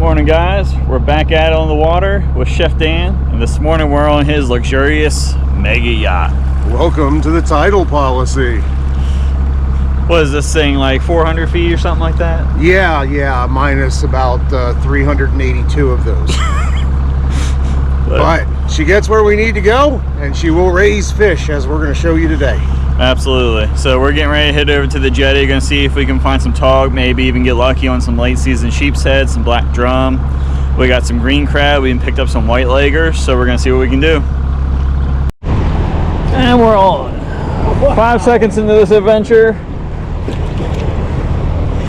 Morning guys, we're back at it on the water with Chef Dan, and this morning we're on his luxurious mega yacht. Welcome to the title policy. What is this thing, like 400 feet or something like that? Yeah, minus about 382 of those. But she gets where we need to go, and she will raise fish, as we're going to show you today. Absolutely. So we're getting ready to head over to the jetty. Going to see if we can find some tog, maybe even get lucky on some late season sheep's head, some black drum. We got some green crab. We even picked up some white leggers, so we're going to see what we can do. And we're on. 5 seconds into this adventure.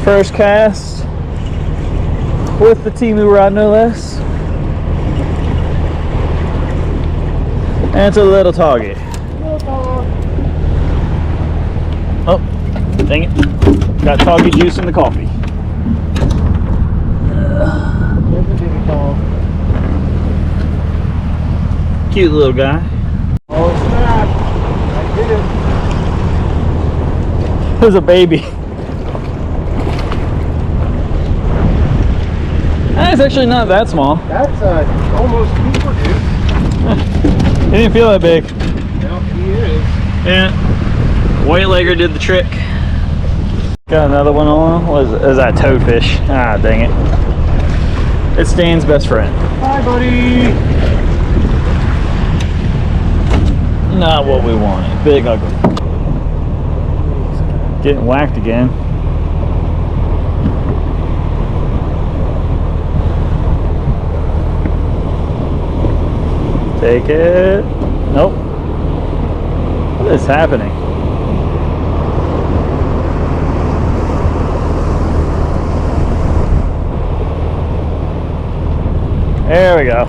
First cast with the Temu rod, no less. And it's a little toggy. Oh, dang it. Got toggy juice in the coffee. Cute little guy. Oh, snap. I did it. There's a baby. That's actually not that small. That's almost super, dude. He didn't feel that big. No, he is. Yeah. White legger did the trick. Got another one on. What is that? Toadfish. Ah, dang it. It's Dan's best friend. Hi, buddy. Not what we wanted. Big ugly. Getting whacked again. Take it. Nope. What is happening? There we go.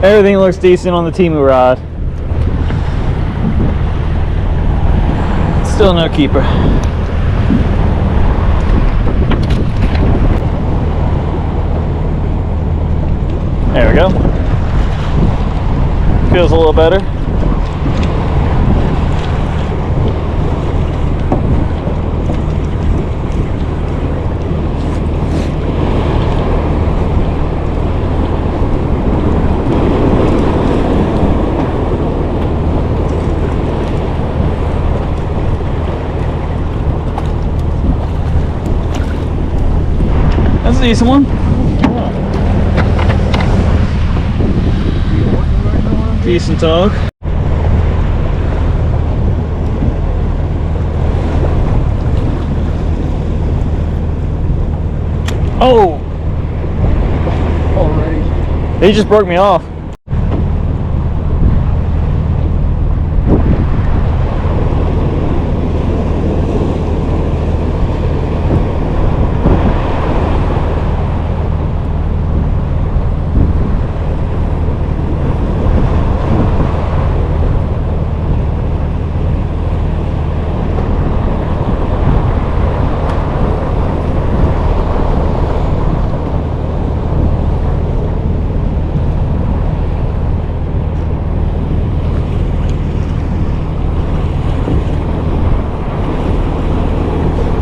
Everything looks decent on the Temu rod. Still no keeper. There we go. Feels a little better. That's a decent one. Decent tog. Oh! Already. He just broke me off.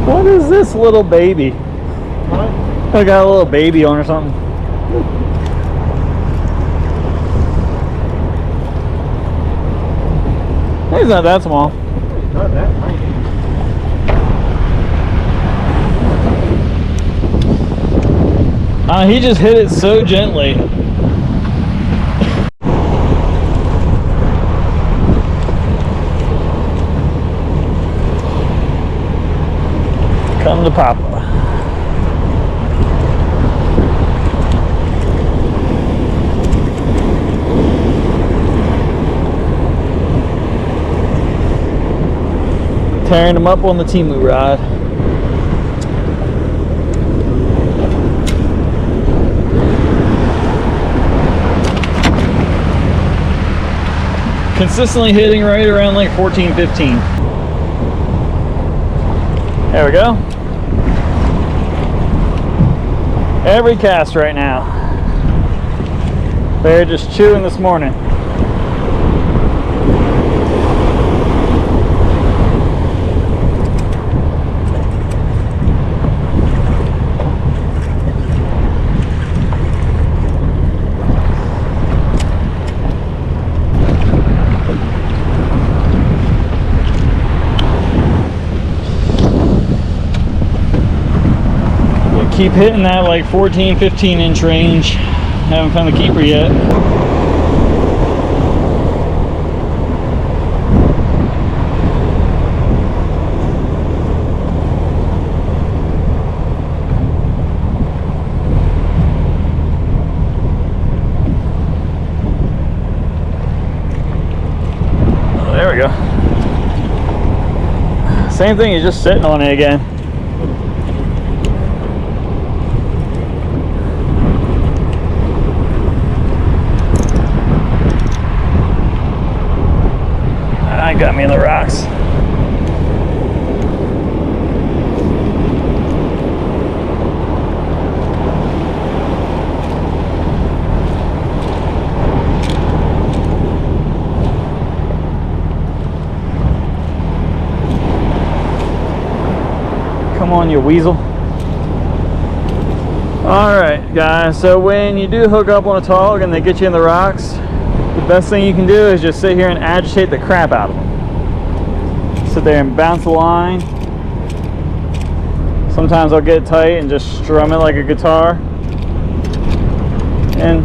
What is this little baby? What? I got a little baby on or something. He's not that small. He's not that tiny. He just hit it so gently. Come to Papa. Tearing them up on the Temu rod. Consistently hitting right around like 14, 15. There we go. Every cast right now. They're just chewing this morning. Keep hitting that like 14-15 inch range. Haven't found the keeper yet. Oh, there we go. Same thing, he's just sitting on it again. Got me in the rocks. Come on, you weasel. Alright guys, so when you do hook up on a tog and they get you in the rocks, the best thing you can do is just sit here and agitate the crap out of them. Sit there and bounce the line. Sometimes I'll get tight and just strum it like a guitar. And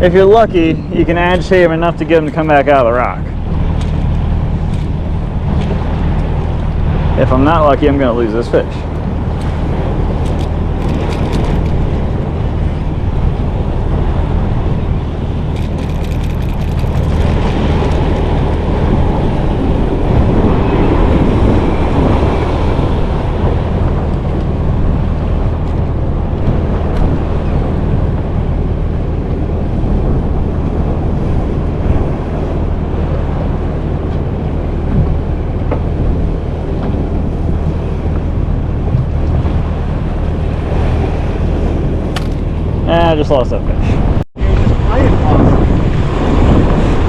if you're lucky, you can agitate them enough to get them to come back out of the rock. If I'm not lucky, I'm going to lose this fish. I just lost that fish.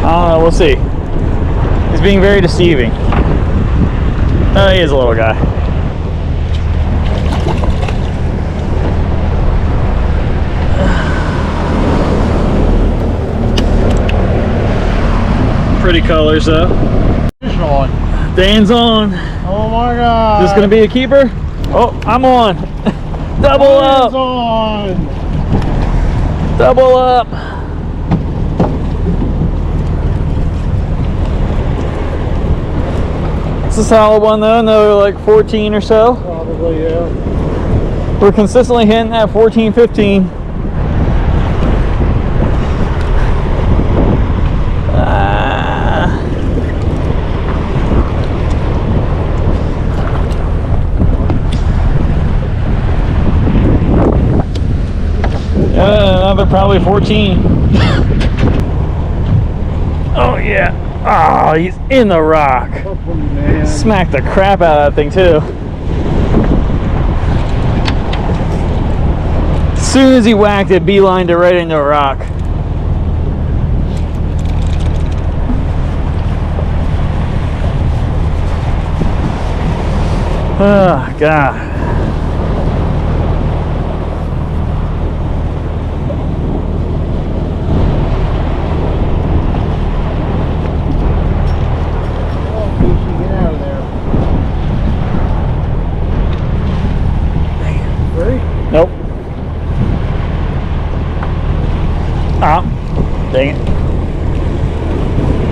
I don't know, we'll see. He's being very deceiving. Oh, he is a little guy. Pretty colors though. Fish on. Dan's on. Oh my god. Is this gonna be a keeper? Oh, I'm on. Double up. On. Double up. It's a solid one though, another like 14 or so. Probably, yeah. We're consistently hitting that 14, 15. Another probably 14. Oh yeah. Oh, he's in the rock. Oh, man. Smacked the crap out of that thing too. As soon as he whacked it, beelined it right into a rock. Oh God. Nope. Ah, dang it.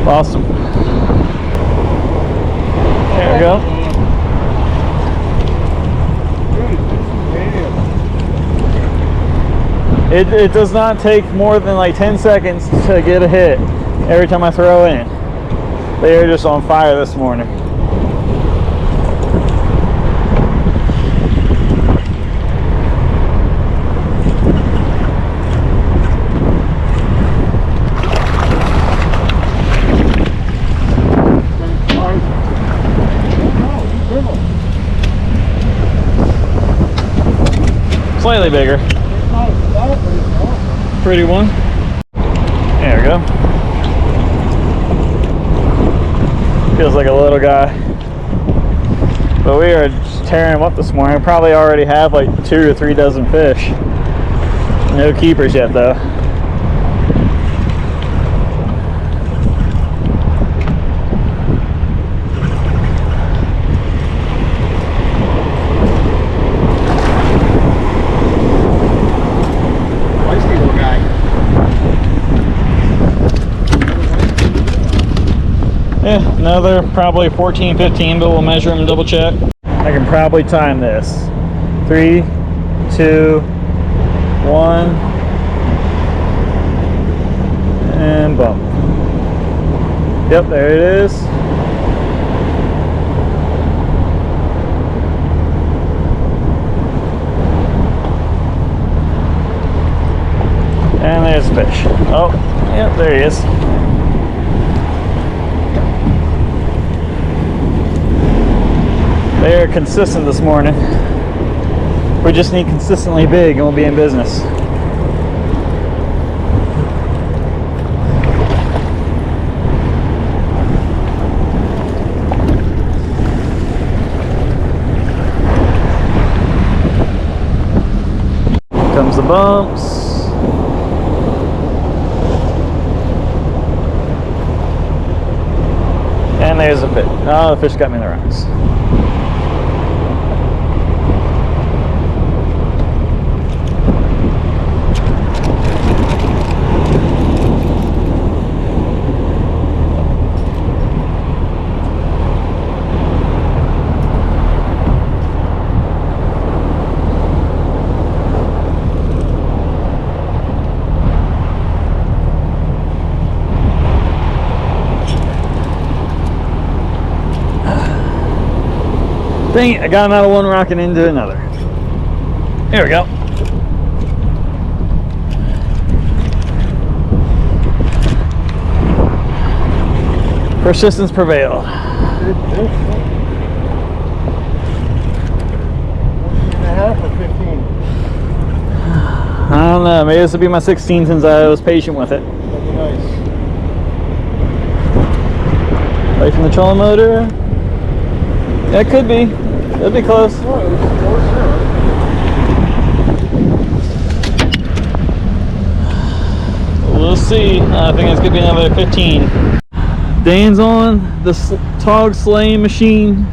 Lost him. There we go. It does not take more than like 10 seconds to get a hit every time I throw in. They are just on fire this morning. Slightly bigger. Pretty one. There we go. Feels like a little guy. But we are just tearing them up this morning. We probably already have like 2 or 3 dozen fish. No keepers yet though. Yeah, another probably 14, 15, but we'll measure them and double check. I can probably time this. 3, 2, 1, and bump. Yep, there it is. And there's a fish. Oh, yep, there he is. They're consistent this morning. We just need consistently big and we'll be in business. Here comes the bumps. And there's a fish. Oh, the fish got me in the rocks. Dang it, I got him out of one rock and into another. Here we go. Persistence prevailed. 14.5 or 15? I don't know, maybe this will be my 16 since I was patient with it. That'd be nice. Away from the trolling motor. That could be. It'll be close. We'll see. I think it's gonna be another 15. Dan's on the tog slaying machine.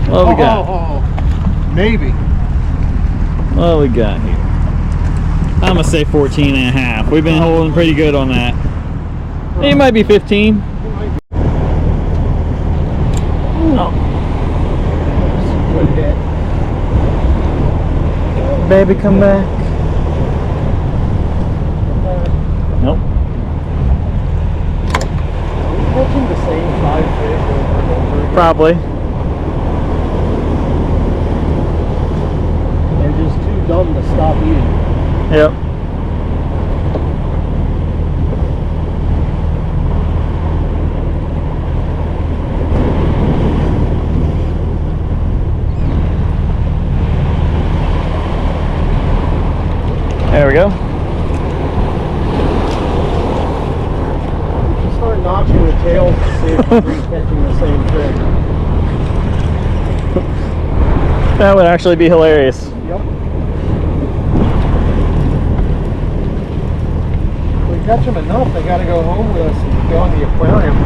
What we got? Maybe. What we got here? I'm gonna say 14 and a half. We've been holding pretty good on that. It might be 15. Oh. Baby, come back. Nope. Are we catching the same 5 fish over and over again? Probably. They're just too dumb to stop eating. Yep. There we go. Just start notching the tails to see if we're catching the same thing. That would actually be hilarious. Yep. If we catch them enough, they got to go home with us and go in the aquarium.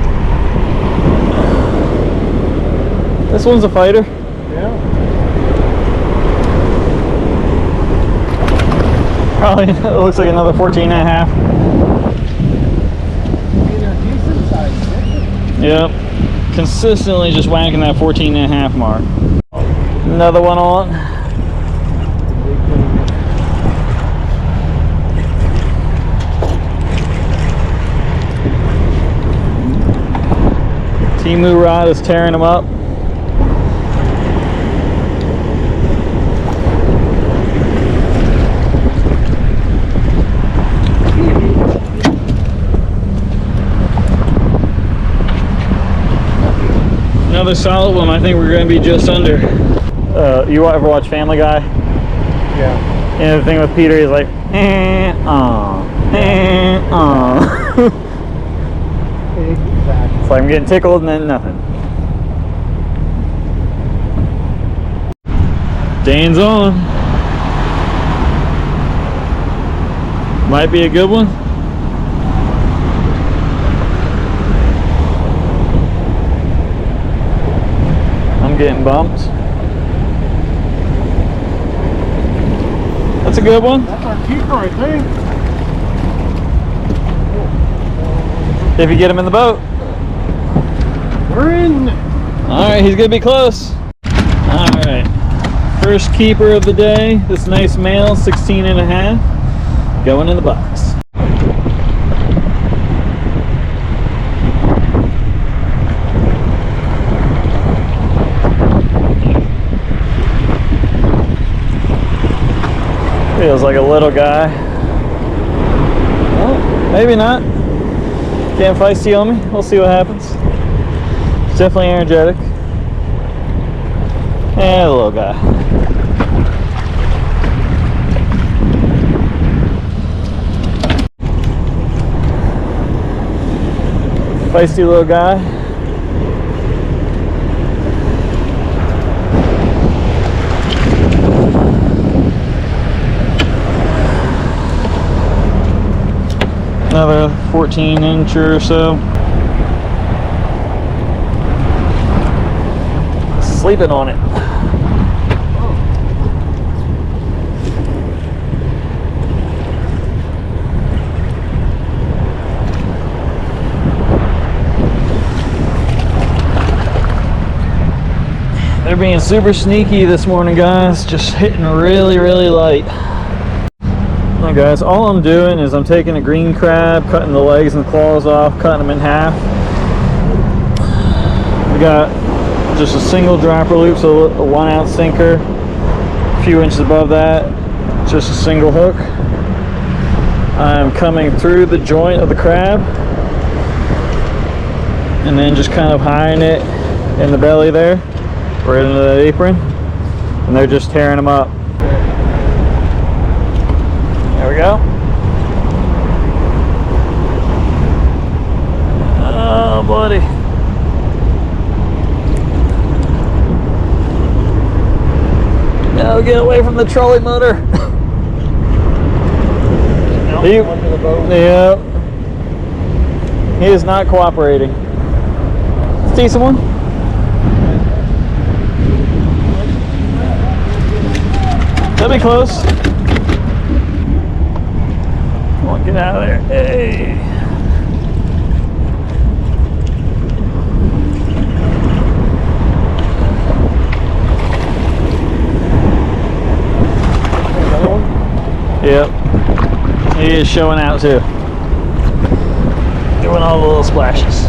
This one's a fighter. Yeah. Probably, it looks like another 14 and a half. I mean, they're decent sized fish. Yep. Consistently just whacking that 14 and a half mark. Another one on. Temu rod is tearing them up. Another solid one. I think we're going to be just under. You ever watch Family Guy? Yeah. And the thing with Peter, he's like, Exactly. It's like I'm getting tickled and then nothing. Dane's on. Might be a good one. I'm getting bumped. That's a good one. That's our keeper, I think. If you get him in the boat. We're in. Alright, he's gonna be close. Alright. First keeper of the day. This nice male, 16 and a half. Going in the box. Feels like a little guy. Well, maybe not. Getting feisty on me. We'll see what happens. It's definitely energetic. And a little guy. Feisty little guy. Another 14-incher or so. Sleeping on it. They're being super sneaky this morning, guys. Just hitting really, really light. Alright guys, all I'm doing is I'm taking a green crab, cutting the legs and claws off, cutting them in half. We got just a single dropper loop, so a 1 ounce sinker, a few inches above that, just a single hook. I'm coming through the joint of the crab and then just kind of hiding it in the belly there, right into the apron, and they're just tearing them up. There we go. Oh, buddy. No, get away from the trolley motor. Yeah. He is not cooperating. It's a decent one. That'll be close. Come on, get out of there. Hey. Yep. He is showing out too. Doing all the little splashes.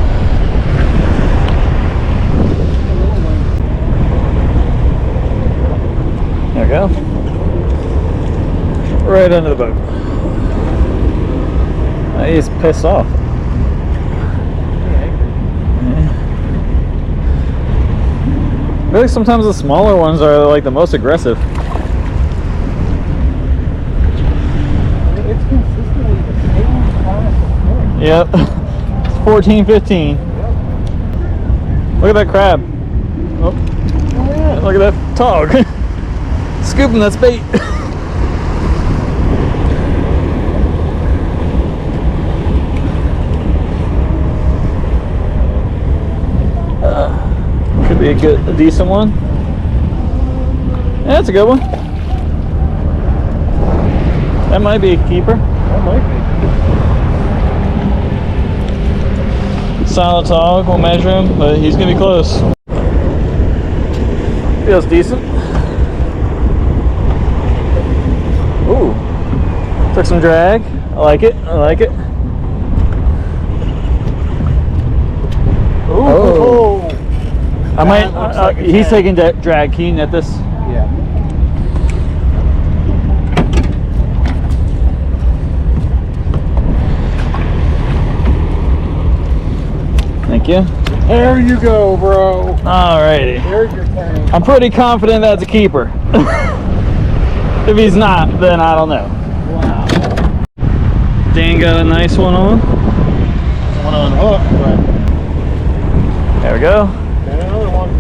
There we go. Right under the boat. He's pissed off. I feel like sometimes the smaller ones are like the most aggressive. It's consistently the same class of fish. Yep. It's 14, 15. Yep. Look at that crab. Oh, yeah. look at that tog. Scooping, that's bait. Could be a decent one. Yeah, that's a good one. That might be a keeper. That might be. Solid tog, we'll measure him, but he's gonna be close. Feels decent. Ooh, took some drag. I like it, I like it. Ooh. Oh. I might, like a he's 10. taking drag, keen at this. Yeah. Thank you. There you go, bro. Alrighty. There's your tank. I'm pretty confident that's a keeper. If he's not, then I don't know. Wow. Dan got a nice one on. One on hook, but There we go. and another one.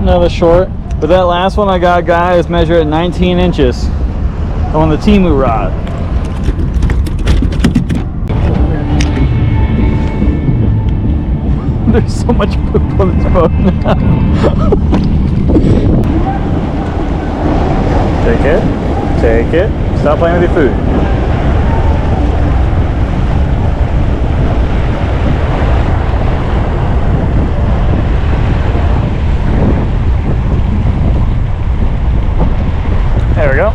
Another short. But that last one I got, guys, measured at 19 inches on the Temu rod. There's so much poop on this boat now. Take it. Take it. Stop playing with your food. There we go.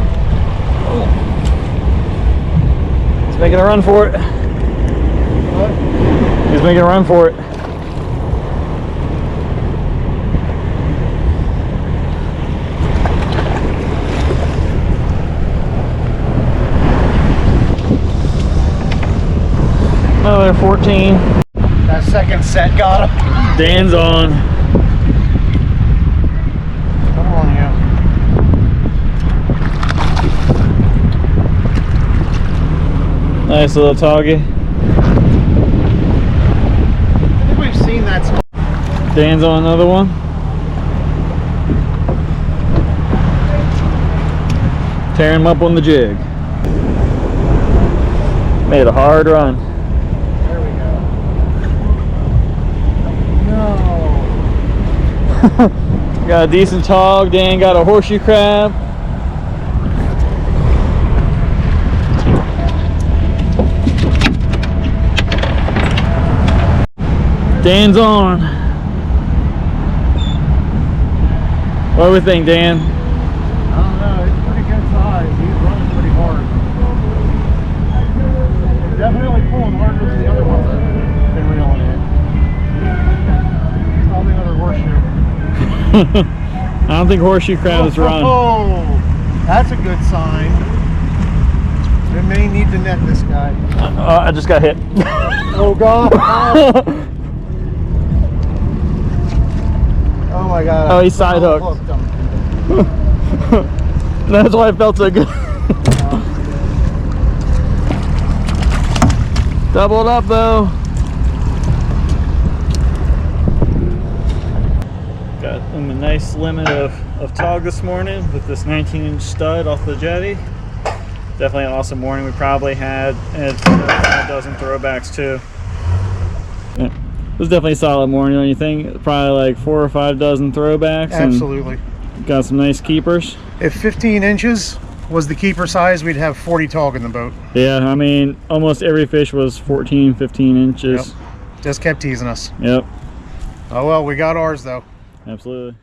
He's making a run for it. What? He's making a run for it. Another 14. That second set got him. Dan's on. Come on, you. Nice little toggy. I think we've seen that spot. Dan's on another one. Tearing him up on the jig. Made a hard run. There we go. No. Got a decent tog. Dan got a horseshoe crab. Dan's on. What do we think, Dan? I don't know. It's pretty good size. He's running pretty hard. Definitely pulling harder than the other ones I've been reeling in. Probably another horseshoe. I don't think horseshoe crabs run. Oh, that's a good sign. We may need to net this guy. I just got hit. Oh God! Oh my God! Oh, he's side hooked. That's why it felt so good. Doubled up though. Got him a nice limit of tog this morning with this 19-inch stud off the jetty. Definitely an awesome morning. We probably had a dozen throwbacks too. Yeah. It was definitely a solid morning, don't you think? Probably like 4 or 5 dozen throwbacks. Absolutely. And got some nice keepers. If 15 inches was the keeper size, we'd have 40 tog in the boat. Yeah, I mean, almost every fish was 14, 15 inches. Yep. Just kept teasing us. Yep. Oh well, we got ours though. Absolutely.